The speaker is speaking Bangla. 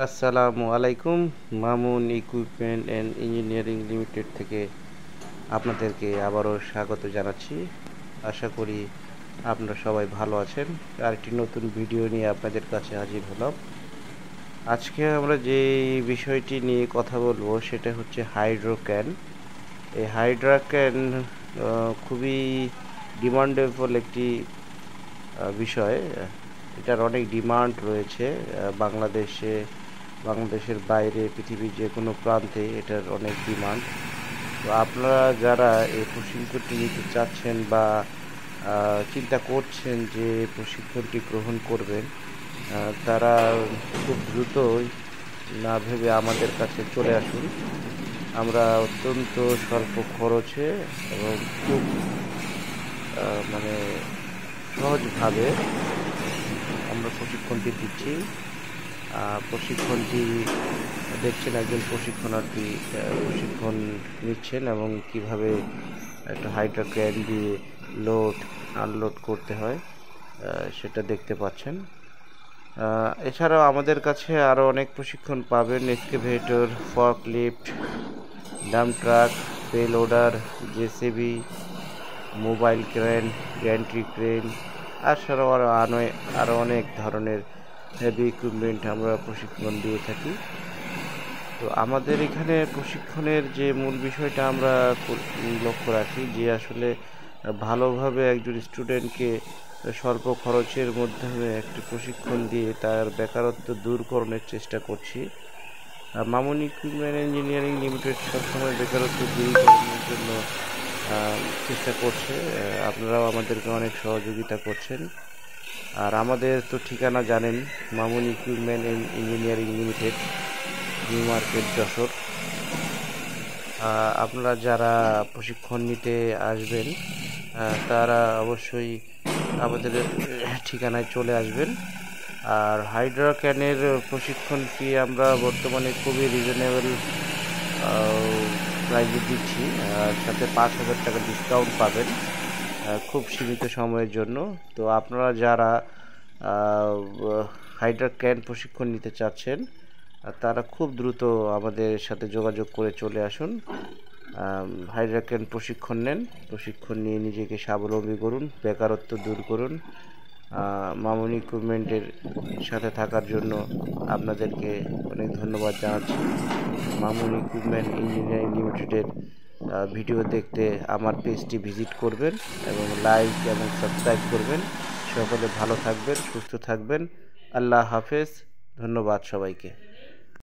আসসালামু আলাইকুম। Mamun equipment and engineering limited থেকে আপনাদেরকে আবারও স্বাগত জানাচ্ছি। আশা করি আপনারা সবাই ভালো আছেন। আরেকটি নতুন ভিডিও নিয়ে আপনাদের কাছে হাজির হলাম। আজকে আমরা যে বিষয়টি নিয়ে কথা বলবো সেটা হচ্ছে হাইড্রোক্যান। এই হাইড্রোক্যান খুবই ডিমান্ডেবল একটি বিষয়। এটার অনেক ডিমান্ড রয়েছে বাংলাদেশের বাইরে পৃথিবীর যে কোনো প্রান্তে এটার অনেক ডিমান্ড। তো আপনারা যারা এই প্রশিক্ষণটি নিতে চাচ্ছেন বা চিন্তা করছেন যে প্রশিক্ষণটি গ্রহণ করবেন, তারা খুব দ্রুতই না ভেবে আমাদের কাছে চলে আসুন। আমরা অত্যন্ত স্বল্প খরচে এবং খুব মানে সহজভাবে আমরা প্রশিক্ষণটি দিচ্ছি। প্রশিক্ষণটি দেখছেন একজন প্রশিক্ষণার্থী প্রশিক্ষণ নিচ্ছেন এবং কিভাবে একটা হাইড্রোক্যান দিয়ে লোড আনলোড করতে হয় সেটা দেখতে পাচ্ছেন। এছাড়াও আমাদের কাছে আরও অনেক প্রশিক্ষণ পাবেন। Excavator, forklift, dump truck, pay loader, JCB, mobile crane, gantry crane, এছাড়াও আরও অনেক ধরনের হেভি ইকুইপমেন্ট আমরা প্রশিক্ষণ দিয়ে থাকি। তো আমাদের এখানে প্রশিক্ষণের যে মূল বিষয়টা আমরা লক্ষ্য রাখি যে আসলে ভালোভাবে একজন স্টুডেন্টকে স্বল্প খরচের মাধ্যমে একটি প্রশিক্ষণ দিয়ে তার বেকারত্ব দূরকরণের চেষ্টা করছি। মামুন ইকুইপমেন্ট ইঞ্জিনিয়ারিং লিমিটেড সবসময় বেকারত্ব দূরীকরণের জন্য চেষ্টা করছে। আপনারাও আমাদেরকে অনেক সহযোগিতা করছেন। আর আমাদের তো ঠিকানা জানেন, Mamun equipment engineering limited, new market, Jessore. আপনারা যারা প্রশিক্ষণ নিতে আসবেন তারা অবশ্যই আমাদের ঠিকানায় চলে আসবেন। আর হাইড্রোক্যানের প্রশিক্ষণ ফি আমরা বর্তমানে খুবই রিজনেবল প্রাইজে দিচ্ছি, আর সাথে 5,000 টাকা ডিসকাউন্ট পাবেন খুব সীমিত সময়ের জন্য। তো আপনারা যারা হাইড্রোক্যান প্রশিক্ষণ নিতে চাচ্ছেন তারা খুব দ্রুত আমাদের সাথে যোগাযোগ করে চলে আসুন। হাইড্রোক্যান প্রশিক্ষণ নেন, প্রশিক্ষণ নিয়ে নিজেকে স্বাবলম্বী করুন, বেকারত্ব দূর করুন। মামুন ইকুইপমেন্টের সাথে থাকার জন্য আপনাদেরকে অনেক ধন্যবাদ জানাচ্ছি। মামুন ইকুইপমেন্ট ইঞ্জিনিয়ারিং লিমিটেডের ভিডিও দেখতে আমার পেজটি ভিজিট করবেন এবং লাইক এবং সাবস্ক্রাইব করবেন। সকলে ভালো থাকবেন, সুস্থ থাকবেন। আল্লাহ হাফেজ। ধন্যবাদ সবাইকে।